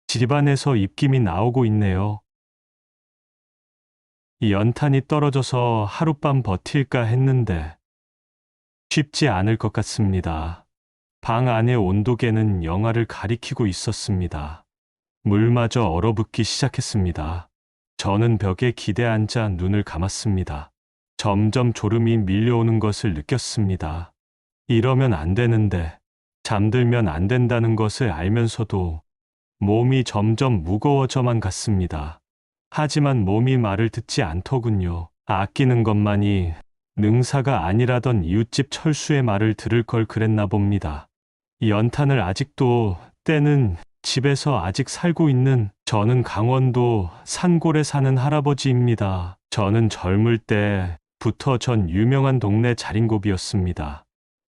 집안에서 입김이 나오고 있네요. 이 연탄이 떨어져서 하룻밤 버틸까 했는데 쉽지 않을 것 같습니다. 방 안의 온도계는 영하를 가리키고 있었습니다. 물마저 얼어붙기 시작했습니다. 저는 벽에 기대 앉아 눈을 감았습니다. 점점 졸음이 밀려오는 것을 느꼈습니다. 이러면 안 되는데, 잠들면 안 된다는 것을 알면서도 몸이 점점 무거워져만 갔습니다. 하지만 몸이 말을 듣지 않더군요. 아끼는 것만이 능사가 아니라던 이웃집 철수의 말을 들을 걸 그랬나 봅니다. 이 연탄을 아직도 떼는 집에서 아직 살고 있는 저는 강원도 산골에 사는 할아버지입니다. 저는 젊을 때부터 전 유명한 동네 자린고비였습니다.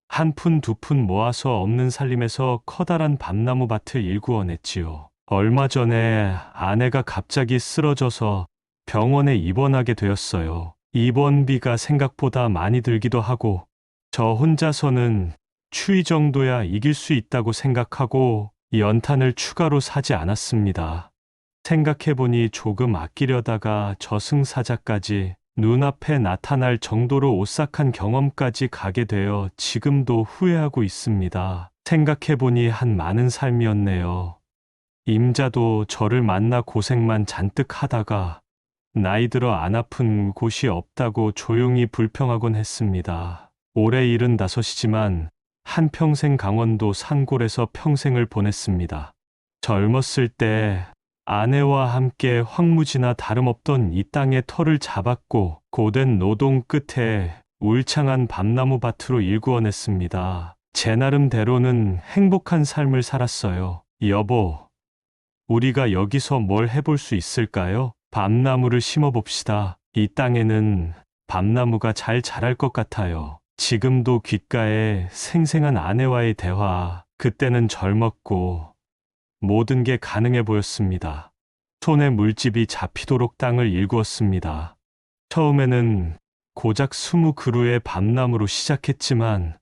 한 푼 두 푼 모아서 없는 살림에서 커다란 밤나무 밭을 일구어냈지요. 얼마 전에 아내가 갑자기 쓰러져서 병원에 입원하게 되었어요. 입원비가 생각보다 많이 들기도 하고 저 혼자서는 추위 정도야 이길 수 있다고 생각하고 연탄을 추가로 사지 않았습니다. 생각해보니 조금 아끼려다가 저승사자까지 눈앞에 나타날 정도로 오싹한 경험까지 가게 되어 지금도 후회하고 있습니다. 생각해보니 한 많은 삶이었네요. 임자도 저를 만나 고생만 잔뜩 하다가 나이 들어 안 아픈 곳이 없다고 조용히 불평하곤 했습니다. 올해 75이지만 한평생 강원도 산골에서 평생을 보냈습니다. 젊었을 때 아내와 함께 황무지나 다름없던 이 땅의 터를 잡았고 고된 노동 끝에 울창한 밤나무 밭으로 일구어냈습니다. 제 나름대로는 행복한 삶을 살았어요. 여보, 우리가 여기서 뭘 해볼 수 있을까요? 밤나무를 심어봅시다. 이 땅에는 밤나무가 잘 자랄 것 같아요. 지금도 귓가에 생생한 아내와의 대화, 그때는 젊었고 모든 게 가능해 보였습니다. 손에 물집이 잡히도록 땅을 일구었습니다. 처음에는 고작 20그루의 밤나무로 시작했지만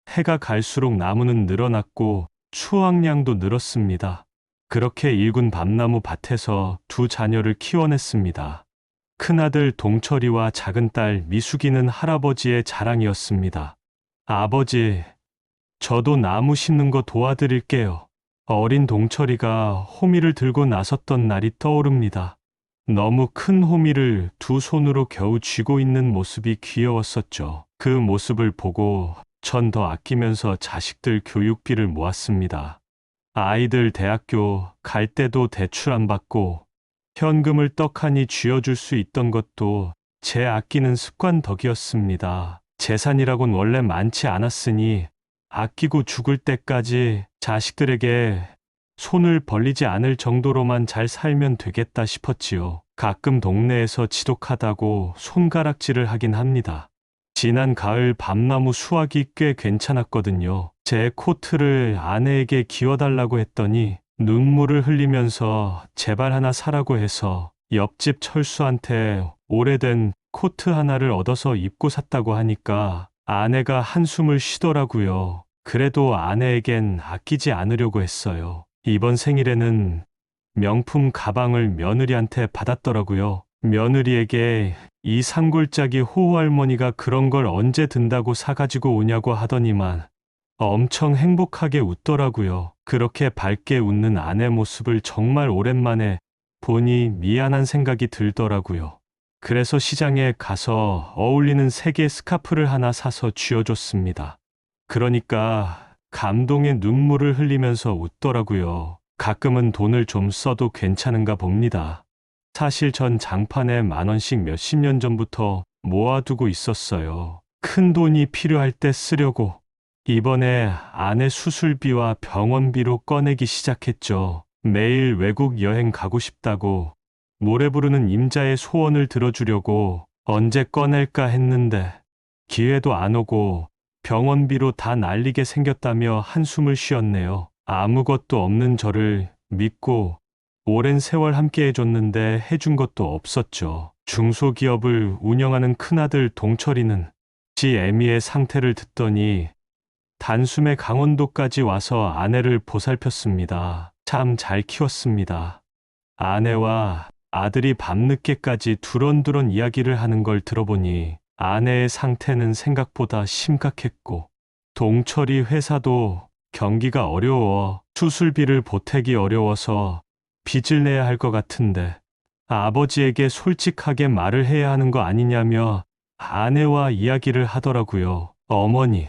해가 갈수록 나무는 늘어났고 추확량도 늘었습니다. 그렇게 일군 밤나무 밭에서 두 자녀를 키워냈습니다. 큰아들 동철이와 작은딸 미숙이는 할아버지의 자랑이었습니다. 아버지, 저도 나무 심는 거 도와드릴게요. 어린 동철이가 호미를 들고 나섰던 날이 떠오릅니다. 너무 큰 호미를 두 손으로 겨우 쥐고 있는 모습이 귀여웠었죠. 그 모습을 보고 전 더 아끼면서 자식들 교육비를 모았습니다. 아이들 대학교 갈 때도 대출 안 받고 현금을 떡하니 쥐어줄 수 있던 것도 제 아끼는 습관 덕이었습니다. 재산이라곤 원래 많지 않았으니 아끼고 죽을 때까지 자식들에게 손을 벌리지 않을 정도로만 잘 살면 되겠다 싶었지요. 가끔 동네에서 지독하다고 손가락질을 하긴 합니다. 지난 가을 밤나무 수확이 꽤 괜찮았거든요. 제 코트를 아내에게 기워달라고 했더니 눈물을 흘리면서 제발 하나 사라고 해서 옆집 철수한테 오래된 코트 하나를 얻어서 입고 샀다고 하니까 아내가 한숨을 쉬더라고요. 그래도 아내에겐 아끼지 않으려고 했어요. 이번 생일에는 명품 가방을 며느리한테 받았더라고요. 며느리에게 이 산골짜기 호할머니가 그런 걸 언제 든다고 사가지고 오냐고 하더니만 엄청 행복하게 웃더라고요. 그렇게 밝게 웃는 아내 모습을 정말 오랜만에 보니 미안한 생각이 들더라고요. 그래서 시장에 가서 어울리는 색의 스카프를 하나 사서 쥐어줬습니다. 그러니까 감동의 눈물을 흘리면서 웃더라고요. 가끔은 돈을 좀 써도 괜찮은가 봅니다. 사실 전 장판에 10,000원씩 몇십 년 전부터 모아두고 있었어요. 큰 돈이 필요할 때 쓰려고. 이번에 아내 수술비와 병원비로 꺼내기 시작했죠. 매일 외국 여행 가고 싶다고 노래 부르는 임자의 소원을 들어주려고 언제 꺼낼까 했는데 기회도 안 오고 병원비로 다 날리게 생겼다며 한숨을 쉬었네요. 아무것도 없는 저를 믿고 오랜 세월 함께 해줬는데 해준 것도 없었죠. 중소기업을 운영하는 큰아들 동철이는 지 애미의 상태를 듣더니 단숨에 강원도까지 와서 아내를 보살폈습니다. 참 잘 키웠습니다. 아내와 아들이 밤늦게까지 두런두런 이야기를 하는 걸 들어보니 아내의 상태는 생각보다 심각했고, 동철이 회사도 경기가 어려워 수술비를 보태기 어려워서 빚을 내야 할 것 같은데 아버지에게 솔직하게 말을 해야 하는 거 아니냐며 아내와 이야기를 하더라고요. 어머니,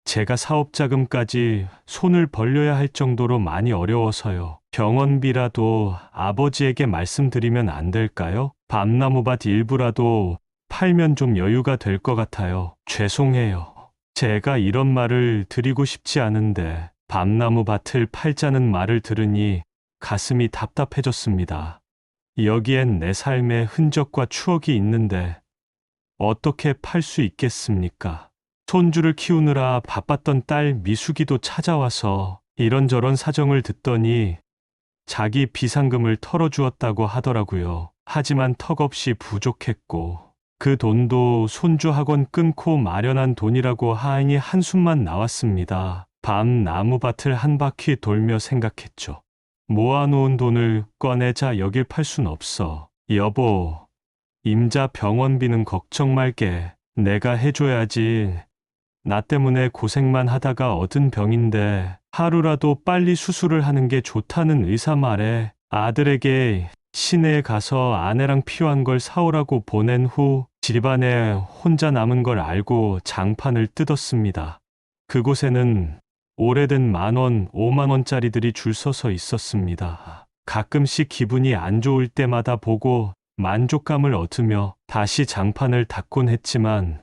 제가 사업자금까지 손을 벌려야 할 정도로 많이 어려워서요. 병원비라도 아버지에게 말씀드리면 안 될까요? 밤나무밭 일부라도 팔면 좀 여유가 될 것 같아요. 죄송해요. 제가 이런 말을 드리고 싶지 않은데 밤나무밭을 팔자는 말을 들으니 가슴이 답답해졌습니다. 여기엔 내 삶의 흔적과 추억이 있는데 어떻게 팔 수 있겠습니까? 손주를 키우느라 바빴던 딸 미숙이도 찾아와서 이런저런 사정을 듣더니 자기 비상금을 털어주었다고 하더라고요. 하지만 턱없이 부족했고 그 돈도 손주 학원 끊고 마련한 돈이라고 하니 한숨만 나왔습니다. 밤 나무밭을 한 바퀴 돌며 생각했죠. 모아놓은 돈을 꺼내자 여길 팔 순 없어. 여보, 임자 병원비는 걱정 말게. 내가 해줘야지. 나 때문에 고생만 하다가 얻은 병인데 하루라도 빨리 수술을 하는 게 좋다는 의사 말에 아들에게 시내에 가서 아내랑 필요한 걸 사오라고 보낸 후 집안에 혼자 남은 걸 알고 장판을 뜯었습니다. 그곳에는 오래된 10,000원, 50,000원짜리들이 줄 서서 있었습니다. 가끔씩 기분이 안 좋을 때마다 보고 만족감을 얻으며 다시 장판을 닫곤 했지만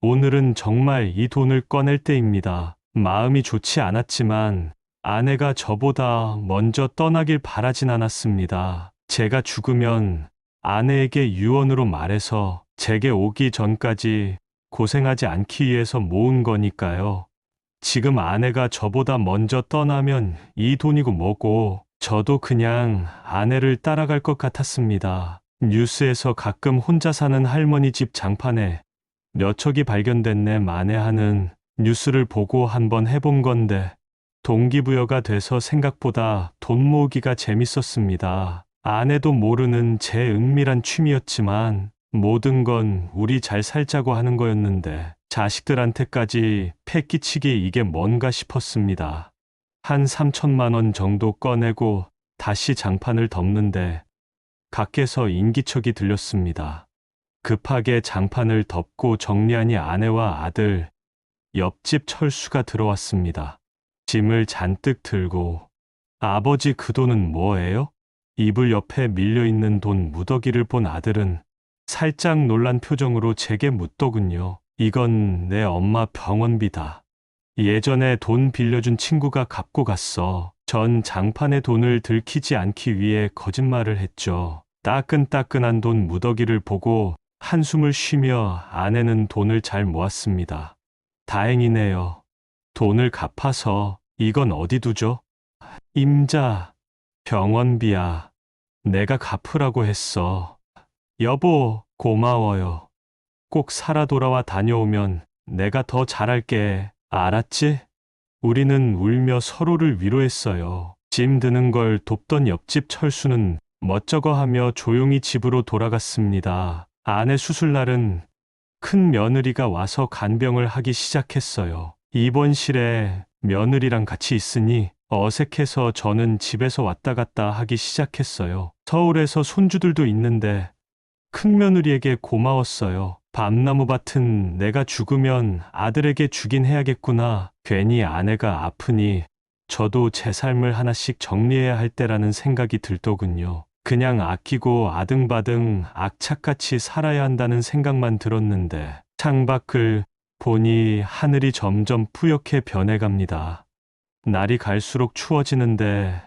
오늘은 정말 이 돈을 꺼낼 때입니다. 마음이 좋지 않았지만 아내가 저보다 먼저 떠나길 바라진 않았습니다. 제가 죽으면 아내에게 유언으로 말해서 제게 오기 전까지 고생하지 않기 위해서 모은 거니까요. 지금 아내가 저보다 먼저 떠나면 이 돈이고 뭐고 저도 그냥 아내를 따라갈 것 같았습니다. 뉴스에서 가끔 혼자 사는 할머니 집 장판에 몇 척이 발견됐네 만에하는 뉴스를 보고 한번 해본 건데 동기부여가 돼서 생각보다 돈 모으기가 재밌었습니다. 아내도 모르는 제 은밀한 취미였지만 모든 건 우리 잘 살자고 하는 거였는데 자식들한테까지 패 끼치기 이게 뭔가 싶었습니다. 한 3천만 원 정도 꺼내고 다시 장판을 덮는데 밖에서 인기척이 들렸습니다. 급하게 장판을 덮고 정리하니 아내와 아들, 옆집 철수가 들어왔습니다. 짐을 잔뜩 들고 아버지 그 돈은 뭐예요? 이불 옆에 밀려있는 돈 무더기를 본 아들은 살짝 놀란 표정으로 제게 묻더군요. 이건 내 엄마 병원비다. 예전에 돈 빌려준 친구가 갚고 갔어. 전 장판의 돈을 들키지 않기 위해 거짓말을 했죠. 따끈따끈한 돈 무더기를 보고 한숨을 쉬며 아내는 돈을 잘 모았습니다. 다행이네요. 돈을 갚아서 이건 어디 두죠? 임자, 병원비야. 내가 갚으라고 했어. 여보, 고마워요. 꼭 살아 돌아와 다녀오면 내가 더 잘할게. 알았지? 우리는 울며 서로를 위로했어요. 짐 드는 걸 돕던 옆집 철수는 멋쩍어하며 조용히 집으로 돌아갔습니다. 아내 수술날은 큰 며느리가 와서 간병을 하기 시작했어요. 입원실에 며느리랑 같이 있으니 어색해서 저는 집에서 왔다 갔다 하기 시작했어요. 서울에서 손주들도 있는데 큰며느리에게 고마웠어요. 밤나무밭은 내가 죽으면 아들에게 주긴 해야겠구나. 괜히 아내가 아프니 저도 제 삶을 하나씩 정리해야 할 때라는 생각이 들더군요. 그냥 아끼고 아등바등 악착같이 살아야 한다는 생각만 들었는데 창밖을 보니 하늘이 점점 뿌옇게 변해갑니다. 날이 갈수록 추워지는데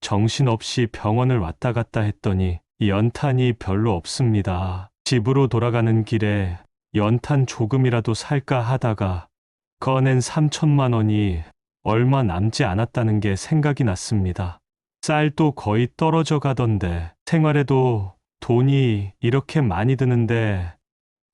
정신없이 병원을 왔다 갔다 했더니 연탄이 별로 없습니다. 집으로 돌아가는 길에 연탄 조금이라도 살까 하다가 꺼낸 3천만 원이 얼마 남지 않았다는 게 생각이 났습니다. 쌀도 거의 떨어져 가던데 생활에도 돈이 이렇게 많이 드는데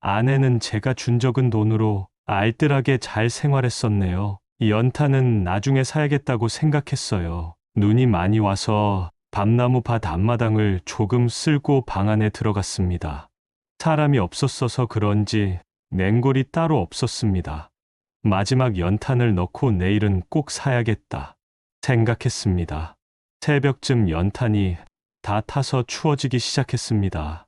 아내는 제가 준 적은 돈으로 알뜰하게 잘 생활했었네요. 연탄은 나중에 사야겠다고 생각했어요. 눈이 많이 와서 밤나무 밭 앞마당을 조금 쓸고 방 안에 들어갔습니다. 사람이 없었어서 그런지 맹골이 따로 없었습니다. 마지막 연탄을 넣고 내일은 꼭 사야겠다 생각했습니다. 새벽쯤 연탄이 다 타서 추워지기 시작했습니다.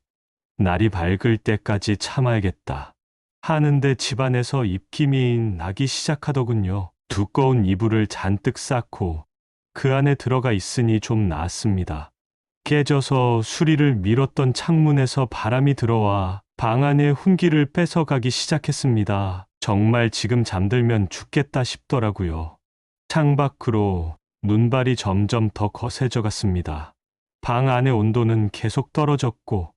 날이 밝을 때까지 참아야겠다 하는데 집안에서 입김이 나기 시작하더군요. 두꺼운 이불을 잔뜩 쌓고 그 안에 들어가 있으니 좀 나았습니다. 깨져서 수리를 밀었던 창문에서 바람이 들어와 방 안의 훈기를 뺏어가기 시작했습니다. 정말 지금 잠들면 죽겠다 싶더라고요. 창밖으로 눈발이 점점 더 거세져 갔습니다. 방 안의 온도는 계속 떨어졌고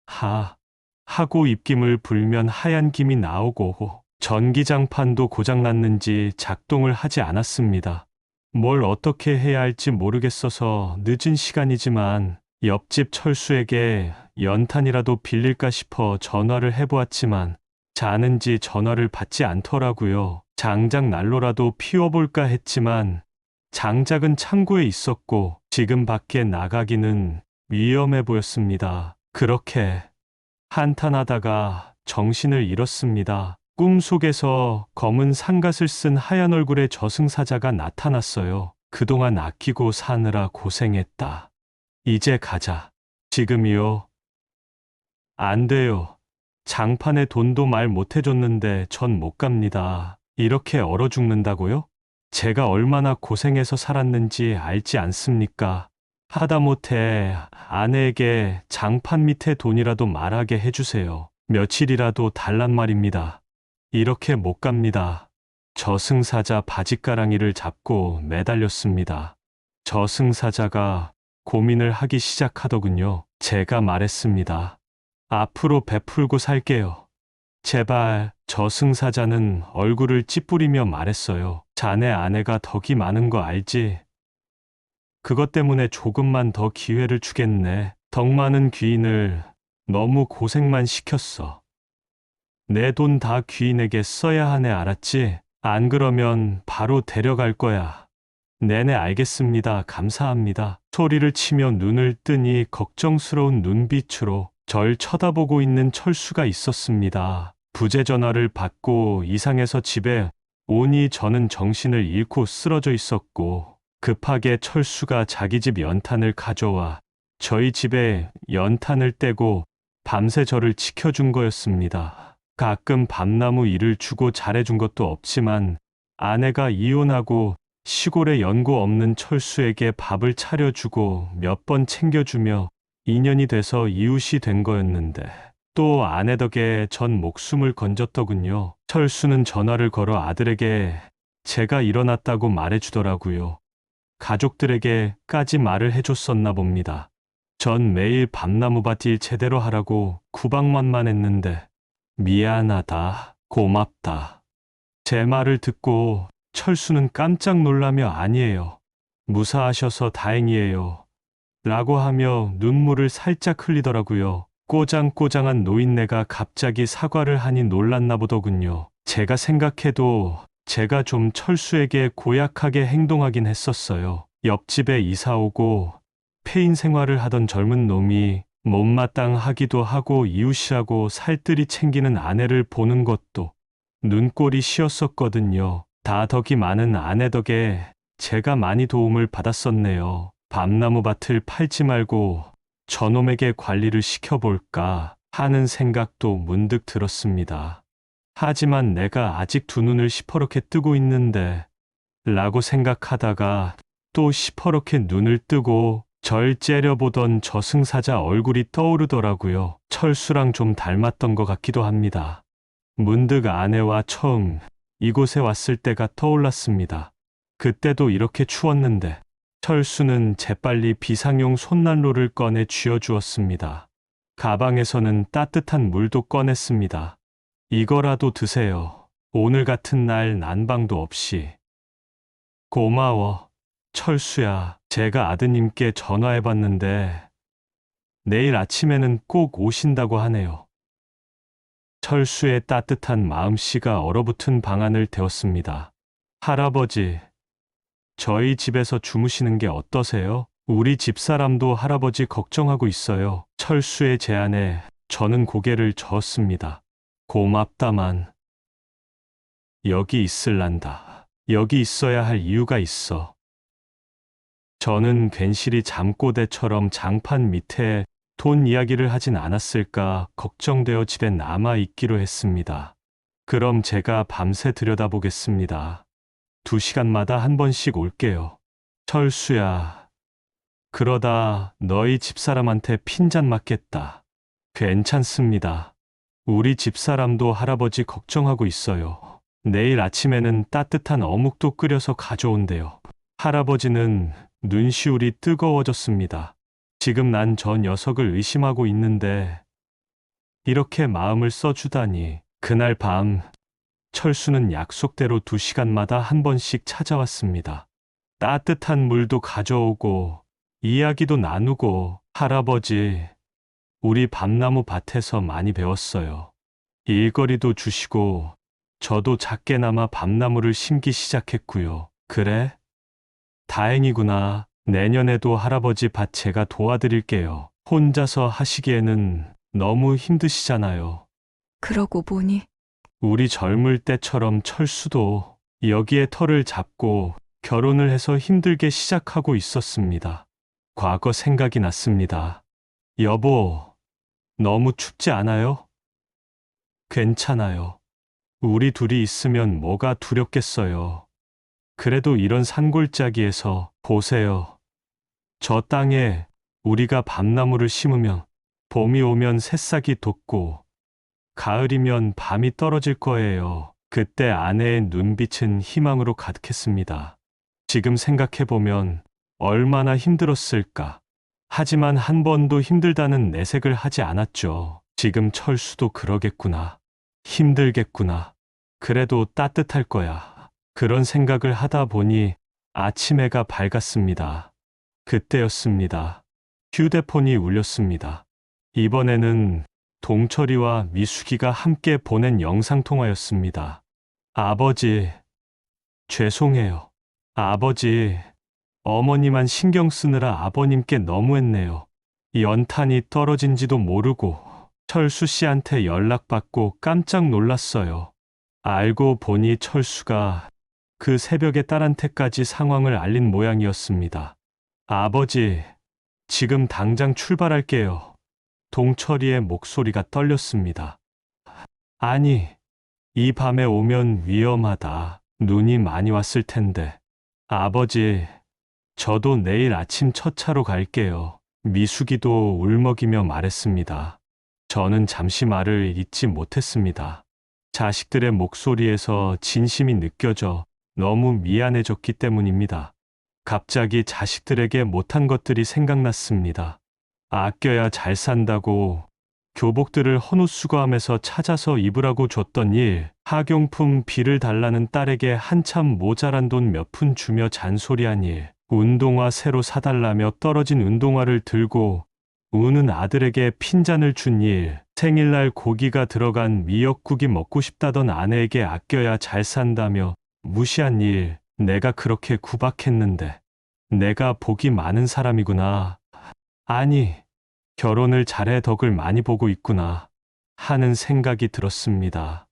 하고 입김을 불면 하얀 김이 나오고 전기장판도 고장났는지 작동을 하지 않았습니다. 뭘 어떻게 해야 할지 모르겠어서 늦은 시간이지만 옆집 철수에게 연탄이라도 빌릴까 싶어 전화를 해보았지만 자는지 전화를 받지 않더라고요. 장작 난로라도 피워볼까 했지만 장작은 창고에 있었고 지금 밖에 나가기는 위험해 보였습니다. 그렇게 한탄하다가 정신을 잃었습니다. 꿈속에서 검은 상갓을 쓴 하얀 얼굴의 저승사자가 나타났어요. 그동안 아끼고 사느라 고생했다. 이제 가자. 지금이요? 안 돼요. 장판에 돈도 말 못해줬는데 전 못 갑니다. 이렇게 얼어 죽는다고요? 제가 얼마나 고생해서 살았는지 알지 않습니까? 하다못해 아내에게 장판 밑에 돈이라도 말하게 해주세요. 며칠이라도 달란 말입니다. 이렇게 못 갑니다. 저승사자 바짓가랑이를 잡고 매달렸습니다. 저승사자가 고민을 하기 시작하더군요. 제가 말했습니다. 앞으로 베풀고 살게요. 제발. 저승사자는 얼굴을 찌푸리며 말했어요. 자네 아내가 덕이 많은 거 알지? 그것 때문에 조금만 더 기회를 주겠네. 덕 많은 귀인을 너무 고생만 시켰어. 내 돈 다 귀인에게 써야 하네 알았지? 안 그러면 바로 데려갈 거야. 네네 알겠습니다. 감사합니다. 소리를 치며 눈을 뜨니 걱정스러운 눈빛으로 절 쳐다보고 있는 철수가 있었습니다. 부재 전화를 받고 이상해서 집에 오니 저는 정신을 잃고 쓰러져 있었고 급하게 철수가 자기 집 연탄을 가져와 저희 집에 연탄을 떼고 밤새 저를 지켜준 거였습니다. 가끔 밤나무 일을 주고 잘해준 것도 없지만 아내가 이혼하고 시골에 연고 없는 철수에게 밥을 차려주고 몇 번 챙겨주며 인연이 돼서 이웃이 된 거였는데 또 아내 덕에 전 목숨을 건졌더군요. 철수는 전화를 걸어 아들에게 제가 일어났다고 말해주더라고요. 가족들에게까지 말을 해줬었나 봅니다. 전 매일 밤나무밭 일 제대로 하라고 구박만만 했는데 미안하다, 고맙다. 제 말을 듣고 철수는 깜짝 놀라며 아니에요. 무사하셔서 다행이에요. 라고 하며 눈물을 살짝 흘리더라고요. 꼬장꼬장한 노인네가 갑자기 사과를 하니 놀랐나 보더군요. 제가 생각해도 제가 좀 철수에게 고약하게 행동하긴 했었어요. 옆집에 이사 오고 폐인 생활을 하던 젊은 놈이 못마땅하기도 하고 이웃이라고 살뜰히 챙기는 아내를 보는 것도 눈꼴이 시었었거든요. 다 덕이 많은 아내 덕에 제가 많이 도움을 받았었네요. 밤나무 밭을 팔지 말고 저놈에게 관리를 시켜볼까 하는 생각도 문득 들었습니다. 하지만 내가 아직 두 눈을 시퍼렇게 뜨고 있는데 라고 생각하다가 또 시퍼렇게 눈을 뜨고 절 째려보던 저승사자 얼굴이 떠오르더라고요. 철수랑 좀 닮았던 것 같기도 합니다. 문득 아내와 처음 이곳에 왔을 때가 떠올랐습니다. 그때도 이렇게 추웠는데 철수는 재빨리 비상용 손난로를 꺼내 쥐어주었습니다. 가방에서는 따뜻한 물도 꺼냈습니다. 이거라도 드세요. 오늘 같은 날 난방도 없이. 고마워. 철수야, 제가 아드님께 전화해봤는데 내일 아침에는 꼭 오신다고 하네요. 철수의 따뜻한 마음씨가 얼어붙은 방안을 데웠습니다. 할아버지, 저희 집에서 주무시는 게 어떠세요? 우리 집사람도 할아버지 걱정하고 있어요. 철수의 제안에 저는 고개를 저었습니다. 고맙다만 여기 있을란다. 여기 있어야 할 이유가 있어. 저는 괜시리 잠꼬대처럼 장판 밑에 돈 이야기를 하진 않았을까 걱정되어 집에 남아 있기로 했습니다. 그럼 제가 밤새 들여다보겠습니다. 2시간마다 한 번씩 올게요. 철수야, 그러다 너희 집사람한테 핀잔 맞겠다. 괜찮습니다. 우리 집사람도 할아버지 걱정하고 있어요. 내일 아침에는 따뜻한 어묵도 끓여서 가져온대요. 할아버지는 눈시울이 뜨거워졌습니다. 지금 난 저 녀석을 의심하고 있는데 이렇게 마음을 써주다니. 그날 밤 철수는 약속대로 2시간마다 한 번씩 찾아왔습니다. 따뜻한 물도 가져오고 이야기도 나누고 할아버지, 우리 밤나무 밭에서 많이 배웠어요. 일거리도 주시고 저도 작게나마 밤나무를 심기 시작했고요. 그래? 다행이구나. 내년에도 할아버지 밭 제가 도와드릴게요. 혼자서 하시기에는 너무 힘드시잖아요. 그러고 보니 우리 젊을 때처럼 철수도 여기에 터를 잡고 결혼을 해서 힘들게 시작하고 있었습니다. 과거 생각이 났습니다. 여보, 너무 춥지 않아요? 괜찮아요. 우리 둘이 있으면 뭐가 두렵겠어요. 그래도 이런 산골짜기에서 보세요. 저 땅에 우리가 밤나무를 심으면 봄이 오면 새싹이 돋고 가을이면 밤이 떨어질 거예요. 그때 아내의 눈빛은 희망으로 가득했습니다. 지금 생각해보면 얼마나 힘들었을까. 하지만 한 번도 힘들다는 내색을 하지 않았죠. 지금 철수도 그러겠구나. 힘들겠구나. 그래도 따뜻할 거야. 그런 생각을 하다 보니 아침 해가 밝았습니다. 그때였습니다. 휴대폰이 울렸습니다. 이번에는 동철이와 미숙이가 함께 보낸 영상통화였습니다. 아버지, 죄송해요. 아버지, 어머니만 신경 쓰느라 아버님께 너무했네요. 연탄이 떨어진지도 모르고 철수 씨한테 연락받고 깜짝 놀랐어요. 알고 보니 철수가 그 새벽에 딸한테까지 상황을 알린 모양이었습니다. 아버지, 지금 당장 출발할게요. 동철이의 목소리가 떨렸습니다. 아니, 이 밤에 오면 위험하다. 눈이 많이 왔을 텐데. 아버지, 저도 내일 아침 첫 차로 갈게요. 미숙이도 울먹이며 말했습니다. 저는 잠시 말을 잇지 못했습니다. 자식들의 목소리에서 진심이 느껴져 너무 미안해졌기 때문입니다. 갑자기 자식들에게 못한 것들이 생각났습니다. 아껴야 잘 산다고 교복들을 헌옷수거함에서 찾아서 입으라고 줬던 일, 학용품 비를 달라는 딸에게 한참 모자란 돈 몇 푼 주며 잔소리한 일, 운동화 새로 사달라며 떨어진 운동화를 들고 우는 아들에게 핀잔을 준 일, 생일날 고기가 들어간 미역국이 먹고 싶다던 아내에게 아껴야 잘 산다며 무시한 일, 내가 그렇게 구박했는데 내가 복이 많은 사람이구나. 아니, 결혼을 잘해 덕을 많이 보고 있구나 하는 생각이 들었습니다.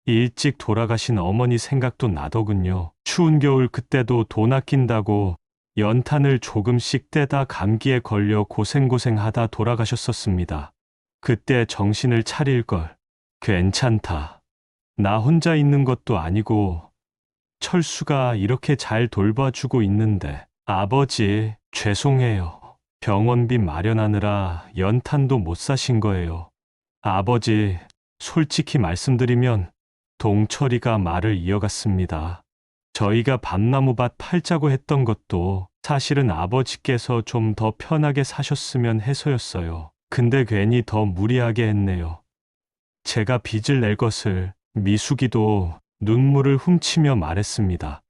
일찍 돌아가신 어머니 생각도 나더군요. 추운 겨울 그때도 돈 아낀다고 연탄을 조금씩 떼다 감기에 걸려 고생하다 돌아가셨었습니다. 그때 정신을 차릴 걸. 괜찮다. 나 혼자 있는 것도 아니고 철수가 이렇게 잘 돌봐주고 있는데. 아버지, 죄송해요. 병원비 마련하느라 연탄도 못 사신 거예요. 아버지, 솔직히 말씀드리면 동철이가 말을 이어갔습니다. 저희가 밤나무밭 팔자고 했던 것도 사실은 아버지께서 좀 더 편하게 사셨으면 해서였어요. 근데 괜히 더 무리하게 했네요. 제가 빚을 낼 것을. 미숙이도 눈물을 훔치며 말했습니다.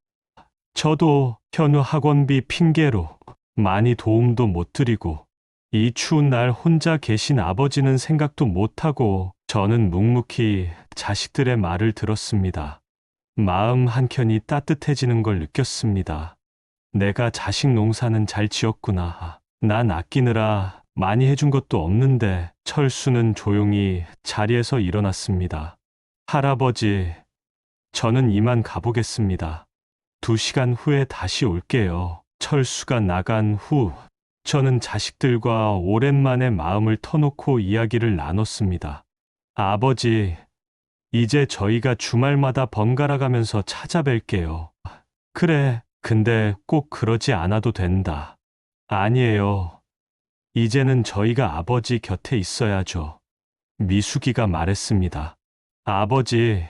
저도 현우 학원비 핑계로 많이 도움도 못 드리고 이 추운 날 혼자 계신 아버지는 생각도 못하고 저는 묵묵히 자식들의 말을 들었습니다. 마음 한켠이 따뜻해지는 걸 느꼈습니다. 내가 자식 농사는 잘 지었구나. 난 아끼느라 많이 해준 것도 없는데. 철수는 조용히 자리에서 일어났습니다. 할아버지, 저는 이만 가보겠습니다. 2시간 후에 다시 올게요. 철수가 나간 후 저는 자식들과 오랜만에 마음을 터놓고 이야기를 나눴습니다. 아버지, 이제 저희가 주말마다 번갈아 가면서 찾아뵐게요. 그래, 근데 꼭 그러지 않아도 된다. 아니에요. 이제는 저희가 아버지 곁에 있어야죠. 미숙이가 말했습니다. 아버지,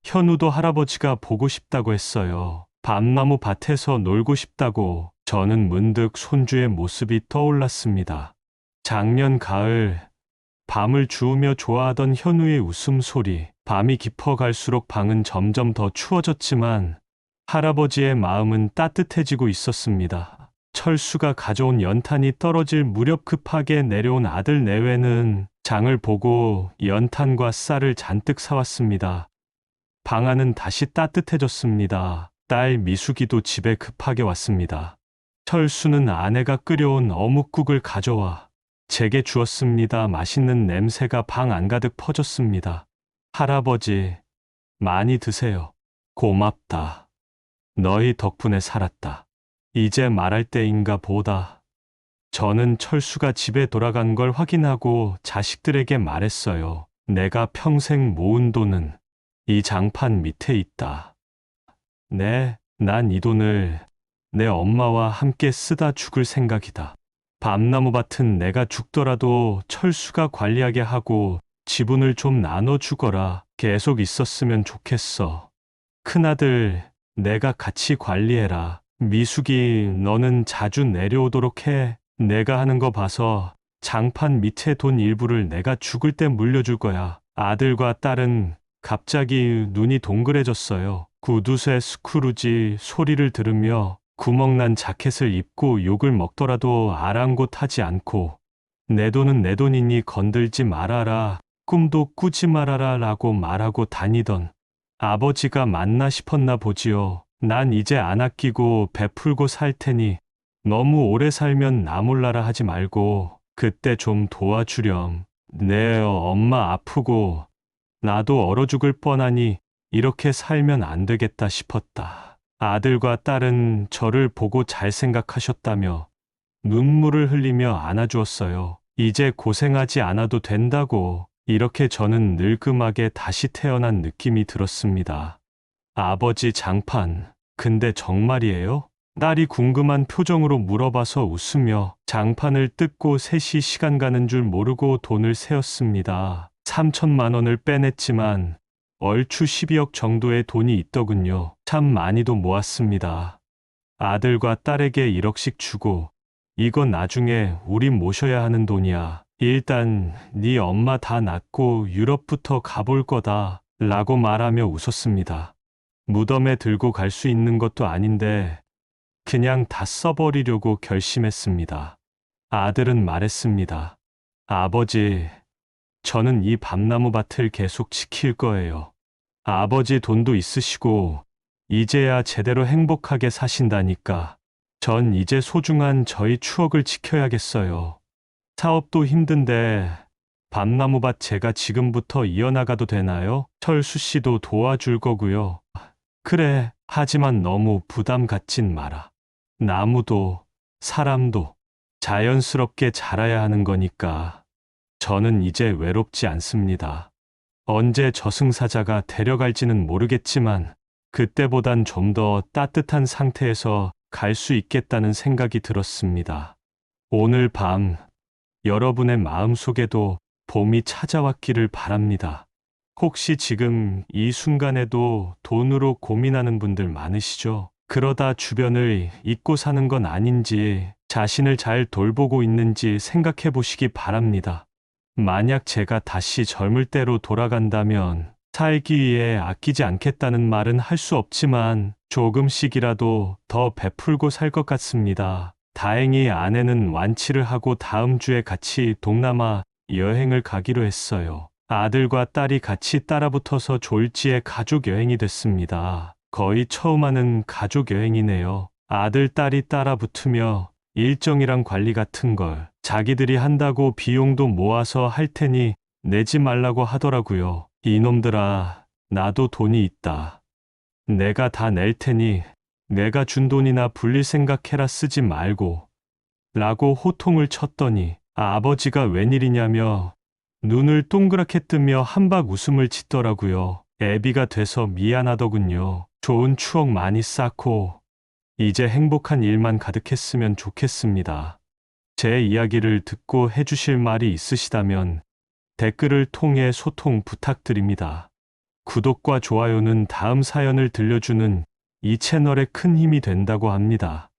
현우도 할아버지가 보고 싶다고 했어요. 밤나무 밭에서 놀고 싶다고. 저는 문득 손주의 모습이 떠올랐습니다. 작년 가을, 밤을 주우며 좋아하던 현우의 웃음소리. 밤이 깊어갈수록 방은 점점 더 추워졌지만 할아버지의 마음은 따뜻해지고 있었습니다. 철수가 가져온 연탄이 떨어질 무렵 급하게 내려온 아들 내외는 장을 보고 연탄과 쌀을 잔뜩 사왔습니다. 방 안은 다시 따뜻해졌습니다. 딸 미숙이도 집에 급하게 왔습니다. 철수는 아내가 끓여온 어묵국을 가져와 제게 주었습니다. 맛있는 냄새가 방 안가득 퍼졌습니다. 할아버지, 많이 드세요. 고맙다. 너희 덕분에 살았다. 이제 말할 때인가 보다. 저는 철수가 집에 돌아간 걸 확인하고 자식들에게 말했어요. 내가 평생 모은 돈은 이 장판 밑에 있다. 네, 난 이 돈을 내 엄마와 함께 쓰다 죽을 생각이다. 밤나무밭은 내가 죽더라도 철수가 관리하게 하고 지분을 좀 나눠주거라. 계속 있었으면 좋겠어. 큰아들, 내가 같이 관리해라. 미숙이, 너는 자주 내려오도록 해. 내가 하는 거 봐서 장판 밑에 돈 일부를 내가 죽을 때 물려줄 거야. 아들과 딸은 갑자기 눈이 동그래졌어요. 구두쇠 스크루지 소리를 들으며 구멍난 자켓을 입고 욕을 먹더라도 아랑곳하지 않고 내 돈은 내 돈이니 건들지 말아라. 꿈도 꾸지 말아라 라고 말하고 다니던 아버지가 맞나 싶었나 보지요. 난 이제 안 아끼고 베풀고 살 테니 너무 오래 살면 나 몰라라 하지 말고 그때 좀 도와주렴. 내 엄마 아프고 나도 얼어 죽을 뻔하니 이렇게 살면 안 되겠다 싶었다. 아들과 딸은 저를 보고 잘 생각하셨다며 눈물을 흘리며 안아주었어요. 이제 고생하지 않아도 된다고. 이렇게 저는 늙음하게 다시 태어난 느낌이 들었습니다. 아버지 장판, 근데 정말이에요? 딸이 궁금한 표정으로 물어봐서 웃으며 장판을 뜯고 셋이 시간 가는 줄 모르고 돈을 세었습니다. 3천만 원을 빼냈지만 얼추 12억 정도의 돈이 있더군요. 참 많이도 모았습니다. 아들과 딸에게 1억씩 주고 이건 나중에 우리 모셔야 하는 돈이야. 일단 네 엄마 다 낫고 유럽부터 가볼 거다 라고 말하며 웃었습니다. 무덤에 들고 갈 수 있는 것도 아닌데 그냥 다 써버리려고 결심했습니다. 아들은 말했습니다. 아버지, 저는 이 밤나무 밭을 계속 지킬 거예요. 아버지 돈도 있으시고 이제야 제대로 행복하게 사신다니까. 전 이제 소중한 저희 추억을 지켜야겠어요. 사업도 힘든데 밤나무밭 제가 지금부터 이어나가도 되나요? 철수 씨도 도와줄 거고요. 그래, 하지만 너무 부담 갖진 마라. 나무도 사람도 자연스럽게 자라야 하는 거니까. 저는 이제 외롭지 않습니다. 언제 저승사자가 데려갈지는 모르겠지만 그때보단 좀 더 따뜻한 상태에서 갈 수 있겠다는 생각이 들었습니다. 오늘 밤 여러분의 마음속에도 봄이 찾아왔기를 바랍니다. 혹시 지금 이 순간에도 돈으로 고민하는 분들 많으시죠? 그러다 주변을 잊고 사는 건 아닌지, 자신을 잘 돌보고 있는지 생각해 보시기 바랍니다. 만약 제가 다시 젊을 때로 돌아간다면 살기 위해 아끼지 않겠다는 말은 할 수 없지만 조금씩이라도 더 베풀고 살 것 같습니다. 다행히 아내는 완치를 하고 다음 주에 같이 동남아 여행을 가기로 했어요. 아들과 딸이 같이 따라붙어서 졸지에 가족 여행이 됐습니다. 거의 처음 하는 가족 여행이네요. 아들, 딸이 따라 붙으며 일정이랑 관리 같은 걸 자기들이 한다고 비용도 모아서 할 테니 내지 말라고 하더라고요. 이놈들아, 나도 돈이 있다. 내가 다 낼 테니 내가 준 돈이나 불릴 생각해라, 쓰지 말고. 라고 호통을 쳤더니 아버지가 웬일이냐며 눈을 동그랗게 뜨며 한박 웃음을 짓더라고요. 애비가 돼서 미안하더군요. 좋은 추억 많이 쌓고 이제 행복한 일만 가득했으면 좋겠습니다. 제 이야기를 듣고 해주실 말이 있으시다면 댓글을 통해 소통 부탁드립니다. 구독과 좋아요는 다음 사연을 들려주는 이 채널에 큰 힘이 된다고 합니다.